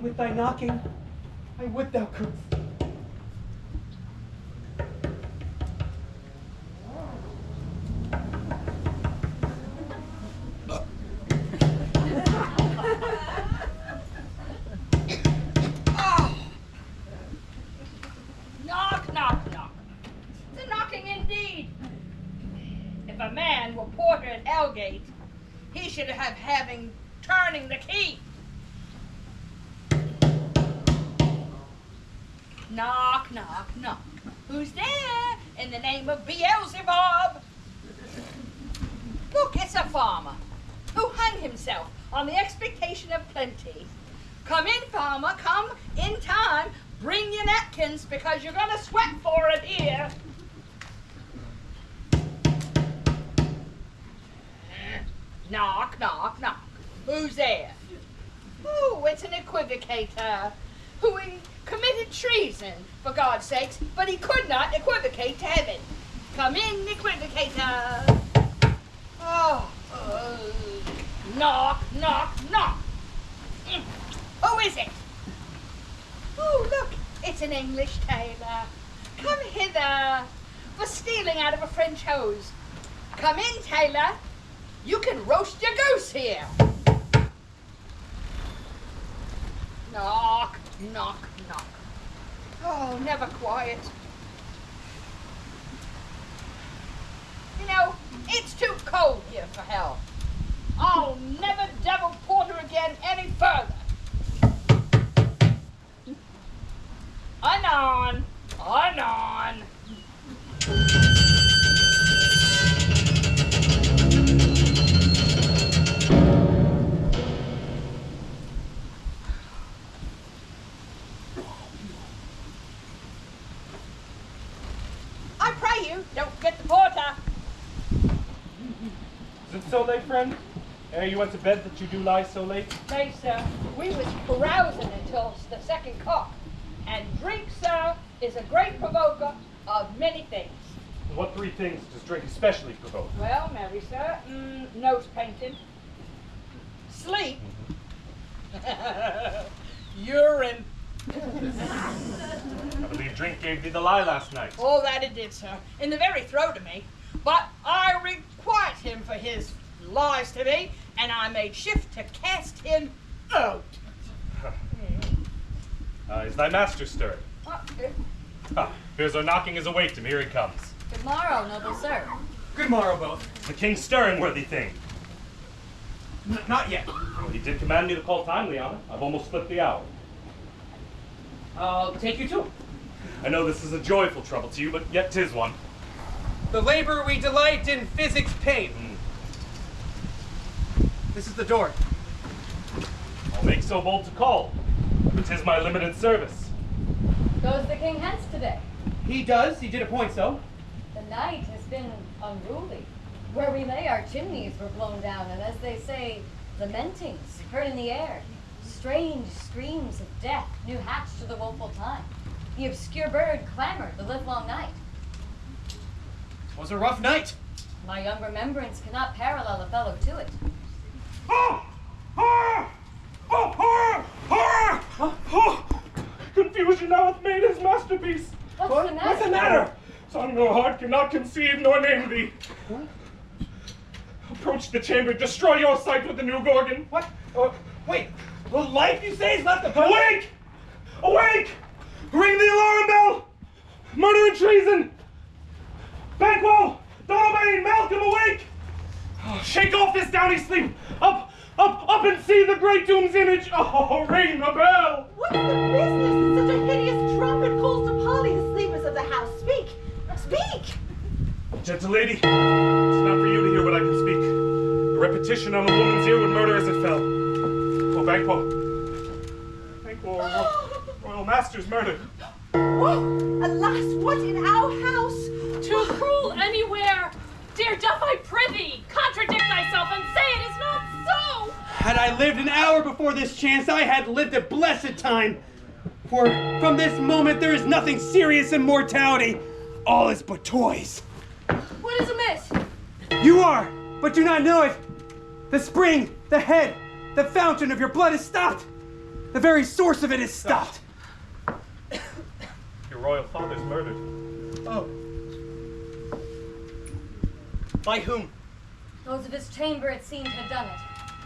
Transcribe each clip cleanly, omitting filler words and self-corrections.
with thy knocking. I would thou couldst. Knock, knock, knock. It's a knocking indeed. If a man were porter at Elgate, he should have turning the key. Knock, knock, knock. Who's there? In the name of Beelzebub. Look, it's a farmer who hung himself on the expectation of plenty. Come in, farmer, come in time. Bring your napkins because you're gonna sweat for it here. Knock, knock, knock. Who's there? Oh, it's an equivocator who committed treason, for God's sakes, but he could not equivocate to heaven. Come in, equivocator. Knock, knock, knock. Who is it? Oh, look, it's an English tailor. Come hither for stealing out of a French hose. Come in, tailor. You can roast your goose here. Knock, knock, knock. Oh, never quiet. You know, it's too cold here for hell. I'll never devil porter again any further. Anon, anon. I pray you don't get the porter. Is it so late, friend? Ere you went to bed that you do lie so late? Nay, sir, we was carousing until the second cock. And drink, sir, is a great provoker of many things. What three things does drink especially provoke? Well, marry, sir, nose painting, sleep, urine. I believe drink gave thee the lie last night. Oh, that it did, sir, in the very throat of me. But I requited him for his lies to me, and I made shift to cast him out. Is thy master stirring? Okay. Here's our knocking is awake him. Here he comes. Good morrow, noble sir. Good morrow, both. The king's stirring, worthy thing. Not yet. Well, he did command me to call timely on it. I've almost slipped the hour. I'll take you to him. I know this is a joyful trouble to you, but yet 'tis one. The labor we delight in physics pain. This is the door. I'll make so bold to call, but 'tis my limited service. Goes the king hence today? He does. He did appoint so. The night has been unruly. Where we lay, our chimneys were blown down, and as they say, lamentings heard in the air. Strange screams of death, new hatched to the woeful time. The obscure bird clamored the livelong night. 'Twas a rough night. My young remembrance cannot parallel a fellow to it. Confusion now hath made his masterpiece. What's the matter? What's the matter? Son, no heart cannot conceive nor name thee. What? Approach the chamber, destroy your sight with the new gorgon. What? Wait. The life you say is left the Awake! Awake! Ring the alarm bell! Murder and treason! Banquo! Donovan! Malcolm, awake! Oh, shake off this downy sleep! Up and see the great doom's image! Oh, ring the bell! What's the business that such a hideous trumpet calls to parley the sleepers of the house? Speak! Speak! Gentle lady, it's not for you to hear what I can speak. A repetition on a woman's ear would murder as it fell. Oh, Banquo, royal master's murdered. What? Alas, what in our house? Too cruel anywhere! Dear, doth I prithee, contradict thyself and say it is not so! Had I lived an hour before this chance, I had lived a blessed time. For from this moment there is nothing serious in mortality. All is but toys. What is amiss? You are, but do not know it. The spring, the head, the fountain of your blood is stopped. The very source of it is stopped. Your royal father's murdered. Oh. By whom? Those of his chamber, it seemed, had done it.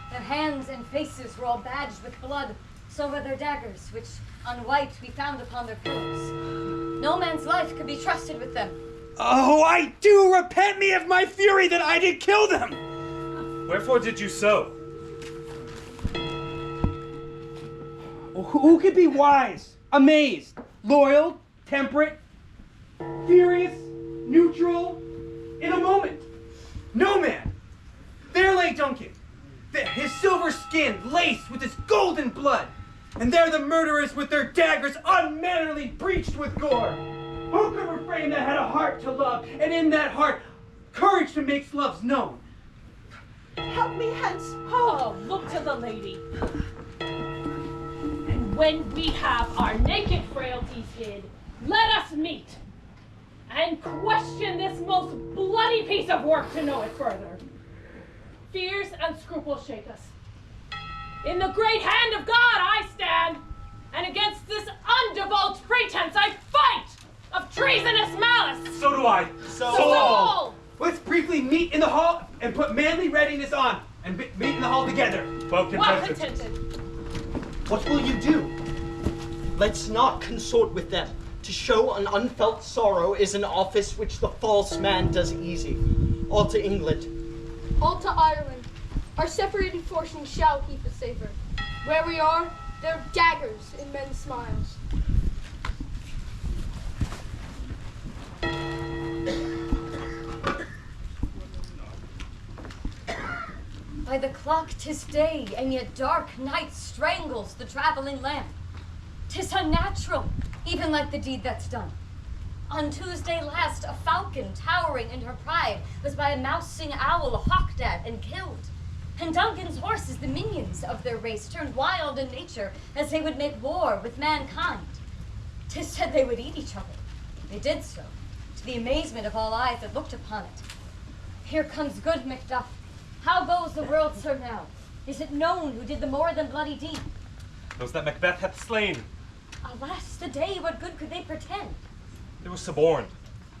Their hands and faces were all badged with blood, so were their daggers, which, unwhite, we found upon their pillows. No man's life could be trusted with them. Oh, I do repent me of my fury that I did kill them! Wherefore did you so? Who could be wise, amazed, loyal, temperate, furious, neutral, in a moment? No man! There lay Duncan, his silver skin laced with his golden blood, and there the murderers with their daggers unmannerly breached with gore. Who could refrain that had a heart to love, and in that heart courage to make love's known? Help me hence. Oh, look to the lady. And when we have our naked frailties hid, let us meet and question this most bloody piece of work to know it further. Fears and scruples shake us. In the great hand of God I stand, and against this undivulged pretense I fight of treasonous malice. So do I. So all. Let's briefly meet in the hall and put manly readiness on, and meet in the hall together. Well Well contented. contented. what will you do? Let's not consort with them. To show an unfelt sorrow is an office which the false man does easy. All to England. All to Ireland. Our separated fortunes shall keep us safer. Where we are, there are daggers in men's smiles. By the clock 'tis day, and yet dark night strangles the traveling lamp. 'Tis unnatural, even like the deed that's done. On Tuesday last, a falcon, towering in her pride, was by a mousing owl hawked at and killed. And Duncan's horses, the minions of their race, turned wild in nature as they would make war with mankind. 'Tis said they would eat each other. They did so, to the amazement of all eyes that looked upon it. Here comes good Macduff. How goes the world, sir, now? Is it known who did the more than bloody deed? Those that Macbeth hath slain. Alas, the day, what good could they pretend? They were suborned.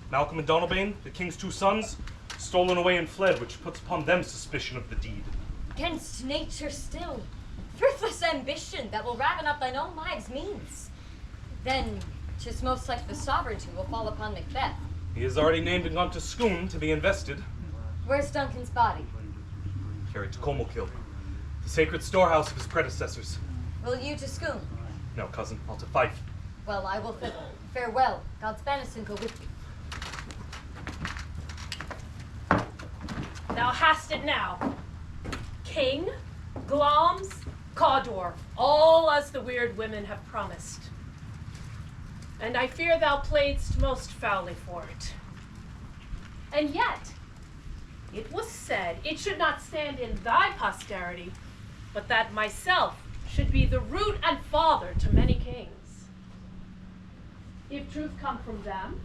Malcolm and Donalbain, the king's two sons, stolen away and fled, which puts upon them suspicion of the deed. Against nature still, thriftless ambition that will raven up thine own lives' means. Then 'tis most like the sovereignty will fall upon Macbeth. He is already named and gone to Scone to be invested. Where's Duncan's body? Carried to Comulkill, the sacred storehouse of his predecessors. Will you to Scone? No, cousin, I'll to Fife. Well, I will thither. Farewell. God's benison go with you. Thou hast it now. King, Glamis, Cawdor, all as the weird women have promised. And I fear thou playedst most foully for it. And yet, it was said it should not stand in thy posterity, but that myself should be the root and father to many kings. If truth come from them,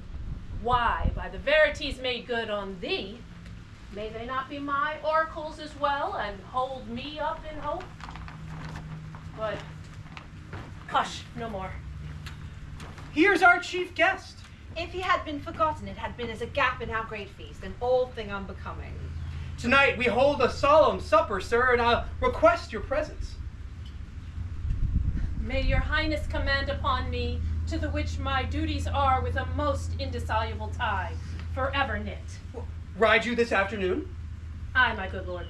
why, by the verities made good on thee, may they not be my oracles as well, and hold me up in hope? But, hush, no more. Here's our chief guest. If he had been forgotten, it had been as a gap in our great feast, an old thing unbecoming. Tonight we hold a solemn supper, sir, and I'll request your presence. May your highness command upon me, to the which my duties are with a most indissoluble tie, forever knit. Ride you this afternoon? Aye, my good lord.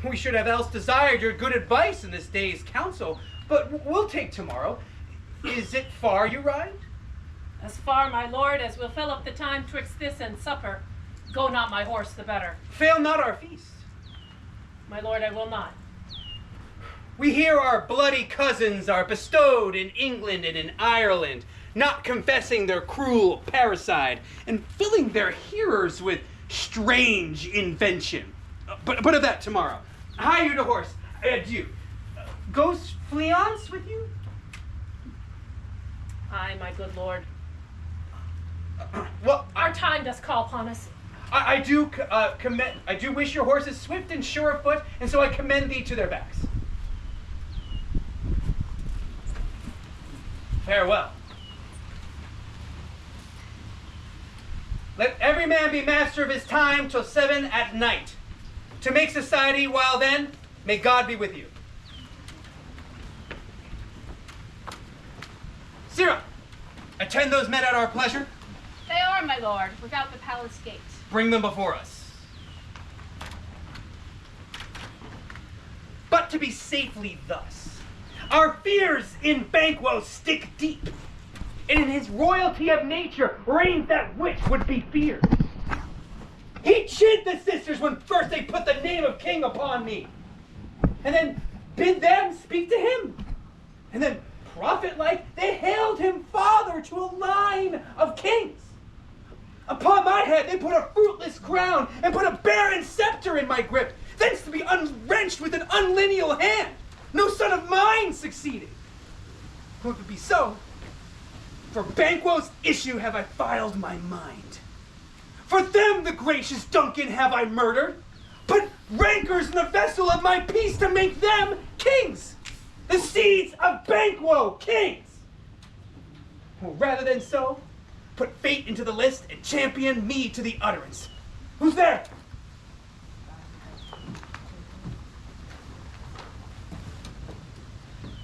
We should have else desired your good advice in this day's council, but we'll take tomorrow. Is it far you ride? As far, my lord, as will fill up the time twixt this and supper. Go not my horse the better. Fail not our feast. My lord, I will not. We hear our bloody cousins are bestowed in England and in Ireland, not confessing their cruel parricide, and filling their hearers with strange invention. But of that tomorrow. Hie you to horse. Adieu. Goes Fleance with you? Aye, my good lord. Well, Our time does call upon us. I do wish your horses swift and sure of foot, and so I commend thee to their backs. Farewell. Let every man be master of his time till 7 at night. To make society while then, may God be with you. Sirrah, attend those men at our pleasure. They are, my lord, without the palace gate. Bring them before us. But to be safely thus, our fears in Banquo stick deep, and in his royalty of nature reigns that which would be feared. He chid the sisters when first they put the name of king upon me, and then bid them speak to him, and then prophet-like they hailed him father to a line of kings. Upon my head they put a fruitless crown and put a barren scepter in my grip, thence to be unwrenched with an unlineal hand. No son of mine succeeded. Who if it be so, for Banquo's issue have I filed my mind. For them the gracious Duncan have I murdered, put rancors in the vessel of my peace to make them kings, the seeds of Banquo kings. Well, rather than so, put fate into the list and champion me to the utterance. Who's there?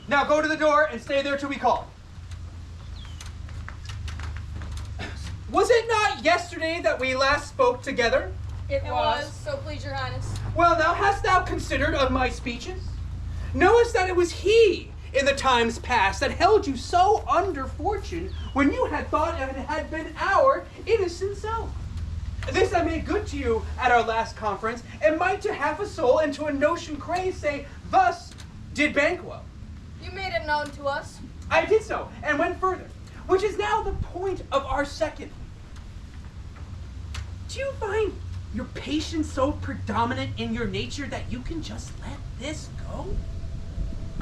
Now go to the door and stay there till we call. Was it not yesterday that we last spoke together? It was, so please your highness. Well, now hast thou considered of my speeches? Knowest that it was he in the times past that held you so under fortune when you had thought it had been our innocent self. This I made good to you at our last conference, and might to half a soul and to a notion craze say, thus did Banquo. You made it known to us. I did so, and went further, which is now the point of our second. Do you find your patience so predominant in your nature that you can just let this go?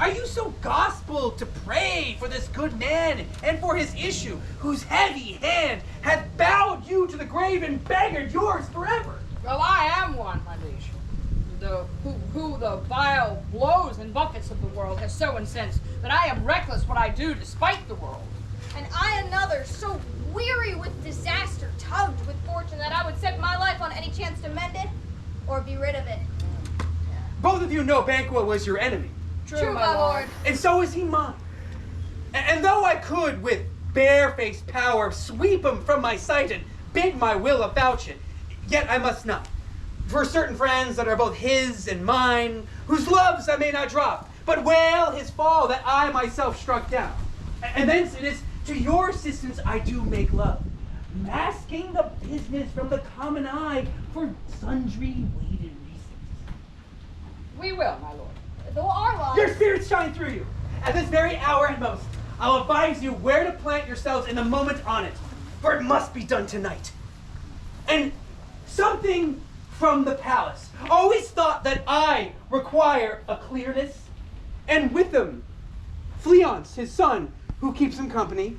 Are you so gospel to pray for this good man and for his issue, whose heavy hand hath bowed you to the grave and beggared yours forever? Well, I am one, my liege. Who the vile blows and buffets of the world has so incensed that I am reckless what I do despite the world. And I another, so weary with disaster, tugged with fortune, that I would set my life on any chance to mend it or be rid of it. Both of you know Banquo was your enemy. True, my lord. And so is he mine. And though I could with barefaced power sweep him from my sight and bid my will avouch it, yet I must not. For certain friends that are both his and mine, whose loves I may not drop, but wail his fall that I myself struck down. And thence it is to your assistance I do make love, masking the business from the common eye for sundry weighted reasons. We will, my lord. Though our lives... Your spirits shine through you. At this very hour at most, I'll advise you where to plant yourselves in the moment on it, for it must be done tonight. And something from the palace always thought that I require a clearness, and with them, Fleance, his son, who keeps him company,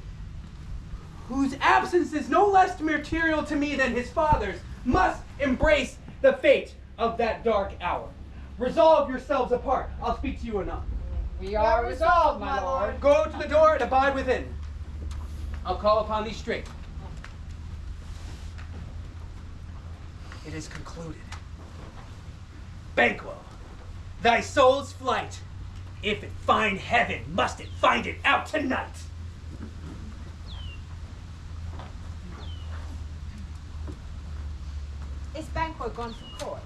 whose absence is no less material to me than his father's, must embrace the fate of that dark hour. Resolve yourselves apart. I'll speak to you anon. We are resolved, my lord. Go to the door and abide within. I'll call upon thee straight. It is concluded. Banquo, thy soul's flight, if it find heaven, must it find it out tonight. Is Banquo gone from court?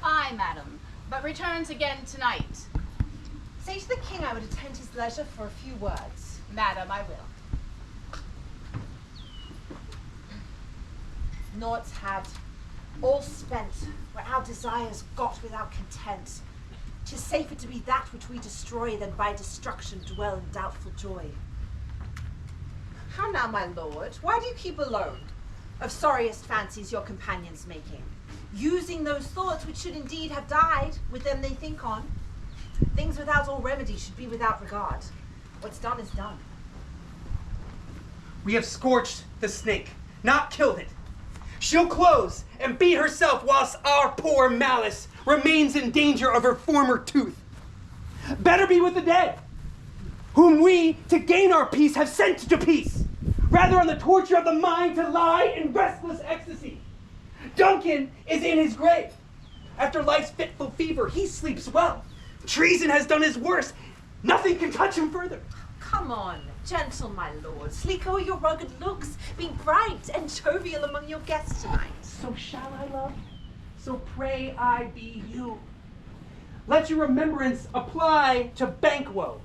Aye, madam, but returns again tonight. Say to the king I would attend his leisure for a few words. Madam, I will. Naught's had, all spent, where our desires got without content. 'Tis safer to be that which we destroy than by destruction dwell in doubtful joy. How now, my lord? Why do you keep alone? Of sorriest fancies your companions making, using those thoughts which should indeed have died with them they think on. Things without all remedy should be without regard. What's done is done. We have scorched the snake, not killed it. She'll close and be herself whilst our poor malice remains in danger of her former tooth. Better be with the dead. whom we, to gain our peace, have sent to peace, rather on the torture of the mind to lie in restless ecstasy. Duncan is in his grave. After life's fitful fever, he sleeps well. Treason has done his worst. Nothing can touch him further. Come on, gentle my lord. Sleek o'er your rugged looks. Be bright and jovial among your guests tonight. So shall I, love? So pray I be you. Let your remembrance apply to Banquo.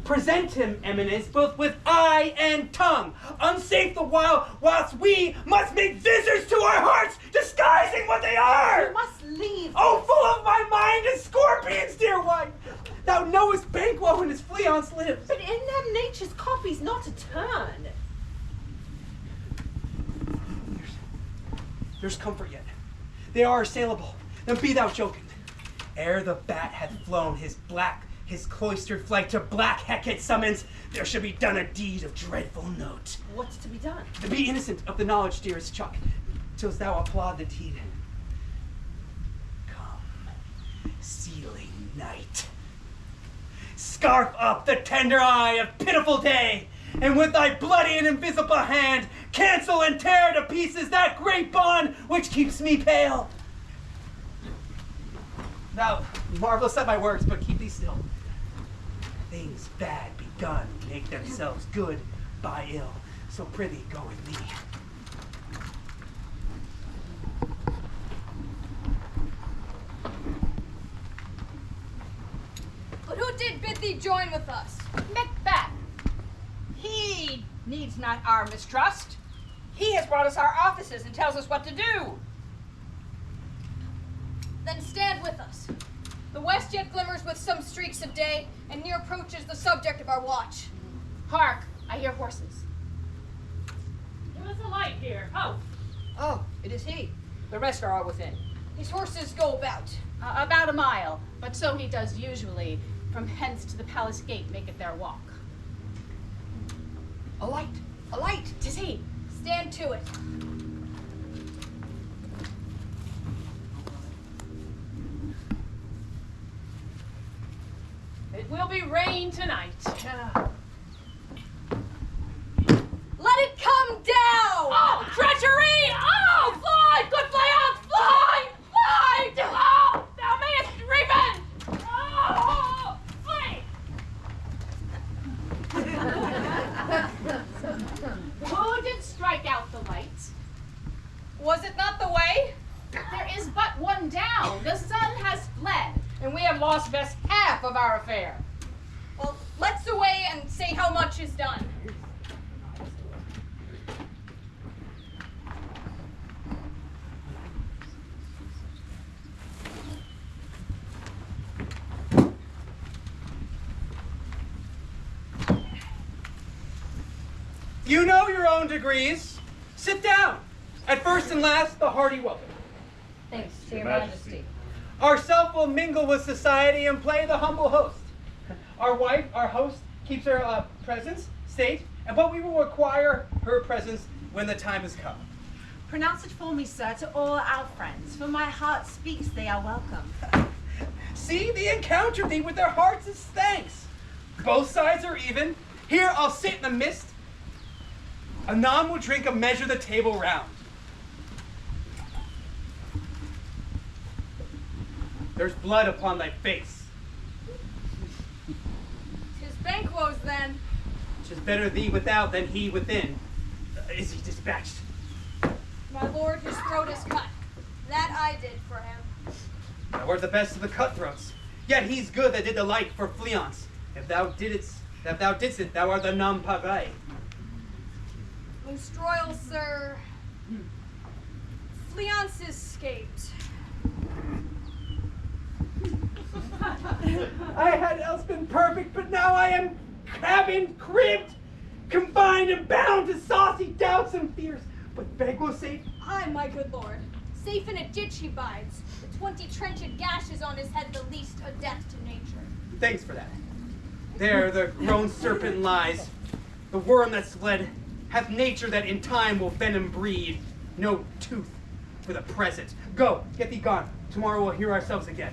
Present him, eminence, both with eye and tongue, unsafe the while, whilst we must make visitors to our hearts, disguising what they are. You must leave. Oh, full of my mind is scorpions, dear wife. Thou knowest Banquo and his fleance lives. But in them nature's copies not a turn. There's comfort yet. They are assailable. Then be thou jocund. Ere the bat hath flown his cloistered flight to black Hecate summons, there shall be done a deed of dreadful note. What's to be done? To be innocent of the knowledge, dearest Chuck, till thou applaud the deed. Come, sealing night. Scarf up the tender eye of pitiful day, and with thy bloody and invisible hand, cancel and tear to pieces that great bond which keeps me pale. Thou marvelest at my words, but keep thee still. Things bad begun make themselves good by ill, so prithee go with me. But who did bid thee join with us? Macbeth. He needs not our mistrust. He has brought us our offices and tells us what to do. Then stand with us. The west yet glimmers with some streaks of day, and near approaches the subject of our watch. Hark, I hear horses. There is a light here. Oh, Oh, it is he. The rest are all within. His horses go about. About a mile, but so he does usually. From hence to the palace gate maketh their walk. A light! A light! 'Tis he. Stand to it. it will be rain tonight. Let it come down! Oh, treachery! Oh, fly, good Fleance, fly! Fly! Oh, thou mayest revenge! Oh, flee! Who did strike out the lights? Was it not the way? There is but one down. The sun has fled. And we have lost best half of our affair. Well, let's away and say how much is done. You know your own degrees. Sit down. At first and last, the hearty welcome. Thanks to your majesty. Ourself will mingle with society and play the humble host. Our wife, our host, keeps her presence, state, but we will require her presence when the time has come. Pronounce it for me, sir, to all our friends, for my heart speaks they are welcome. See, they encounter thee with their hearts as thanks. Both sides are even. Here I'll sit in the midst. Anon will drink a measure the table round. There's blood upon thy face. 'Tis Banquo's then. 'Tis better thee without than he within. Is he dispatched? My lord, his throat is cut. That I did for him. Thou art the best of the cutthroats. Yet he's good that did the like for Fleance. If thou didst it, thou art the non-pagaille. Most royal sir, Fleance escaped. I had else been perfect, but now I am cabined, cribbed, confined and bound to saucy doubts and fears. But Banquo safe. Aye, my good lord. Safe in a ditch he bides. The 20 trenched gashes on his head, the least a death to nature. Thanks for that. There the grown serpent lies, the worm that's fled, hath nature that in time will venom breed. No tooth for the present. Go, get thee gone. Tomorrow we'll hear ourselves again.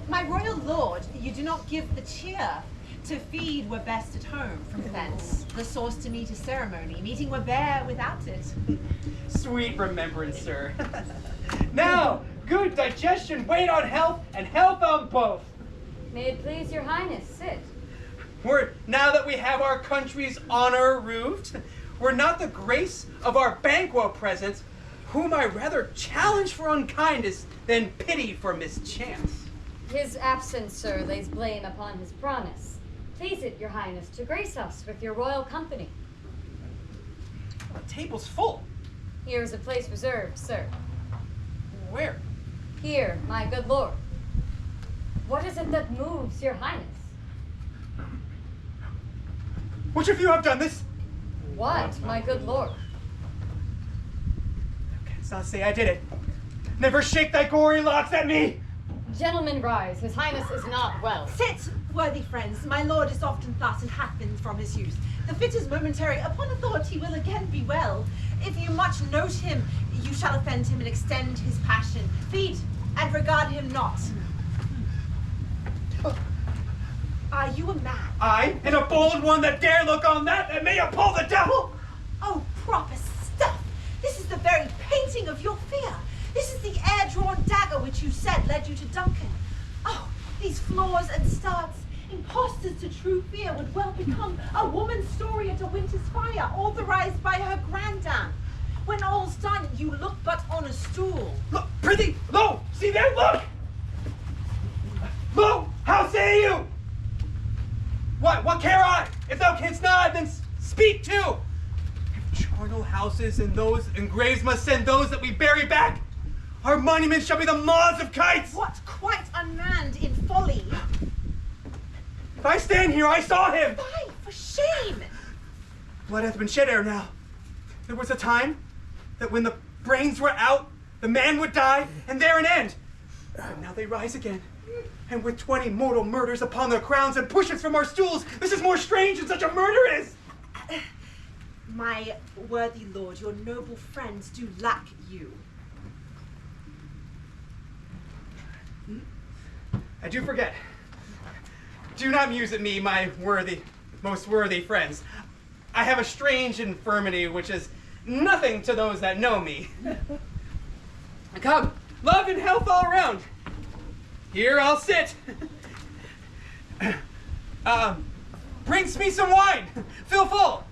My royal lord, you do not give the cheer. To feed were best at home, from thence the source to meet a ceremony. Meeting were bare without it. Sweet remembrance, sir. Now, good digestion, weight on health, and health on both. May it please your highness, sit. Now that we have our country's honor roofed, were not the grace of our Banquo presence, whom I rather challenge for unkindness than pity for mischance. His absence, sir, lays blame upon his promise. Please it, your highness, to grace us with your royal company. The table's full. Here is a place reserved, sir. Where? Here, my good lord. What is it that moves your highness? Which of you have done this? What, my good lord? Thou canst not say I did it. Never shake thy gory locks at me! Gentlemen, rise. His highness is not well. Sit, worthy friends. My lord is often thus and hath been from his youth. The fit is momentary. Upon a thought he will again be well. If you much note him, you shall offend him and extend his passion. Feed and regard him not. Are you a man? I, and a bold one that dare look on that may appall the devil? Oh, proper stuff! This is the very painting of your fear. This is the air-drawn dagger which you said led you to Duncan. Oh, these flaws and starts, impostors to true fear, would well become a woman's story at a winter's fire, authorized by her grandam. When all's done, you look but on a stool. Look, prithee, lo, see there, look! Lo, how say you? What care I? If thou canst not, then speak too. If charnel houses and those and graves must send those that we bury back, our monuments shall be the maws of kites. What, quite unmanned in folly? If I stand here, I saw him. Fie, for shame! Blood hath been shed ere now. There was a time that when the brains were out, the man would die, and there an end. But now they rise again. And with 20 mortal murders upon their crowns and push us from our stools, this is more strange than such a murder is. My worthy lord, your noble friends do lack you. I do forget. Do not muse at me, my most worthy friends. I have a strange infirmity which is nothing to those that know me. Come, love and health all around. Here I'll sit. Brings me some wine. Fill full.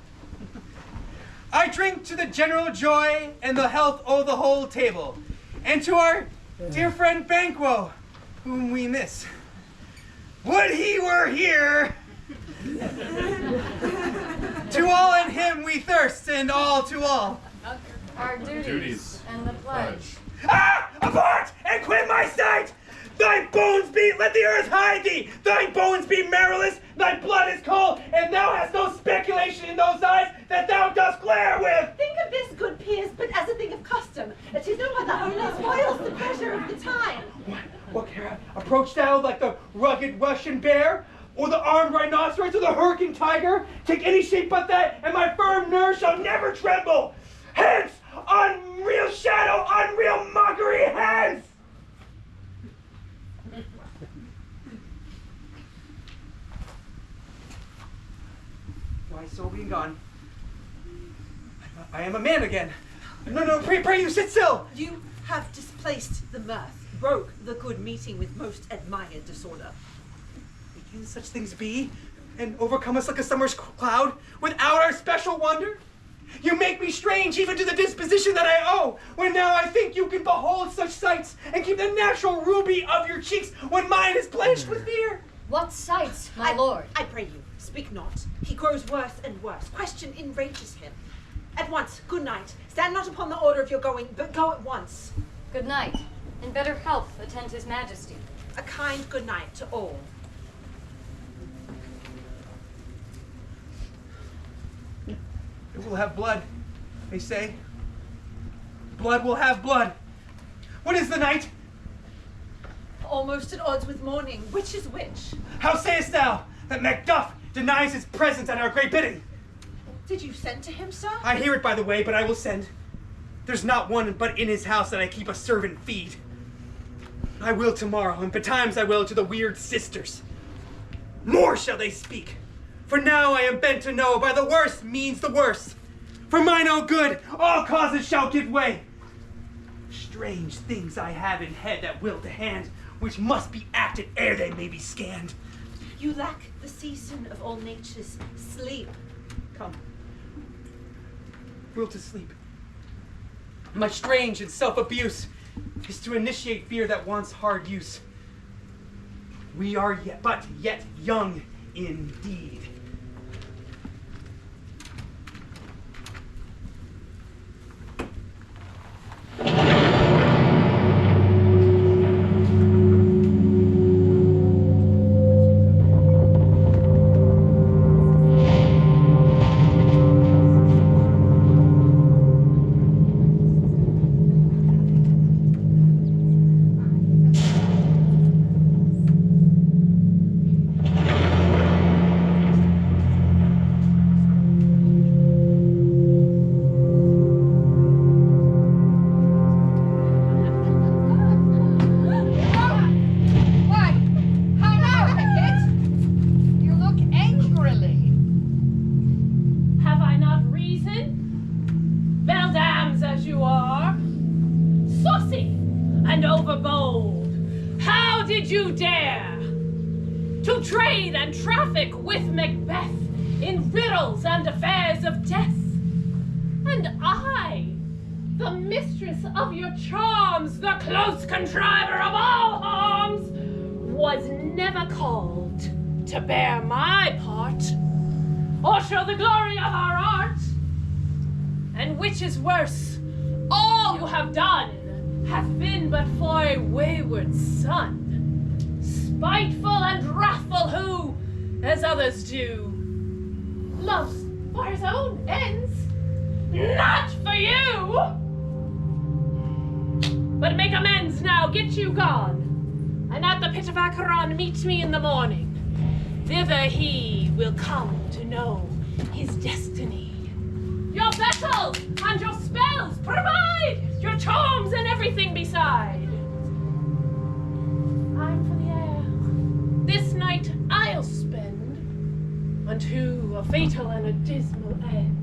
I drink to the general joy and the health o' the whole table, and to our dear friend Banquo, whom we miss. Would he were here! To all in him we thirst, and all to all. Our duties and the pledge. Ah! Abort! And quit my sight! Thy bones be, let the earth hide thee! Thy bones be marrowless, thy blood is cold, and thou hast no speculation in those eyes that thou dost glare with! Think of this, good peers, but as a thing of custom. It is no other only spoils the pleasure of the time. What care I? Approach thou like the rugged Russian bear, or the armed rhinoceros, or the hurricane tiger? Take any shape but that, and my firm nerves shall never tremble! Hence! Unreal shadow, unreal mockery, hence! Why, so being gone, I am a man again. No, pray you sit still. You have displaced the mirth, broke the good meeting with most admired disorder. Can such things be, and overcome us like a summer's cloud, without our special wonder? You make me strange even to the disposition that I owe, when now I think you can behold such sights, and keep the natural ruby of your cheeks, when mine is blanched with fear. What sights, my lord? I pray you, speak not. He grows worse and worse. Question enrages him. At once, good night. Stand not upon the order of your going, but go at once. Good night. In better health attend his majesty. A kind good night to all. It will have blood, they say. Blood will have blood. What is the night? Almost at odds with morning. Which is which? How sayest thou that Macbeth denies his presence at our great bidding? Did you send to him, sir? I hear it, by the way, but I will send. There's not one but in his house that I keep a servant feed. I will tomorrow, and betimes I will to the weird sisters. More shall they speak. For now I am bent to know by the worst means the worst. For mine own good, all causes shall give way. Strange things I have in head that will to hand, which must be acted ere they may be scanned. You lack the season of all nature's sleep. Come. Will to sleep. My strange and self-abuse is to initiate fear that wants hard use. We are yet young indeed. you dare to trade and traffic with Macbeth in riddles and affairs of death? And I, the mistress of your charms, the close contriver of all harms, was never called to bear my part or show the glory of our art. And which is worse, all you have done hath been but for a wayward son, spiteful and wrathful, who, as others do, loves for his own ends, not for you. But make amends now, get you gone, and at the pit of Acheron meet me in the morning. Thither he will come to know his destiny. Your vessels and your spells provide, your charms and everything beside. I'm for the air. This night I'll spend unto a fatal and a dismal end.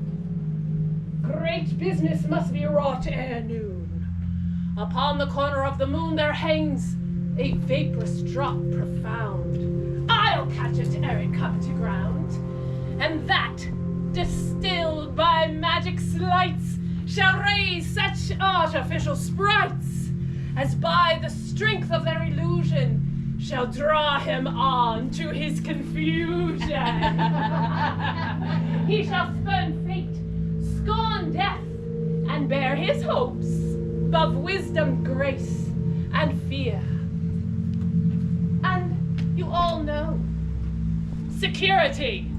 Great business must be wrought ere noon. Upon the corner of the moon there hangs a vaporous drop profound. I'll catch it ere it come to ground, and that, distilled by magic sleights, shall raise such artificial sprites as by the strength of their illusion shall draw him on to his confusion. He shall spurn fate, scorn death, and bear his hopes above wisdom, grace, and fear. And you all know, security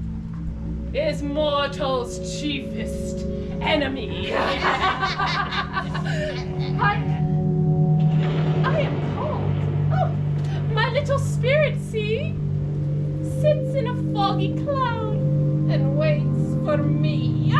is mortal's chiefest enemy. I am called. Oh, my little spirit, see, sits in a foggy cloud and waits for me.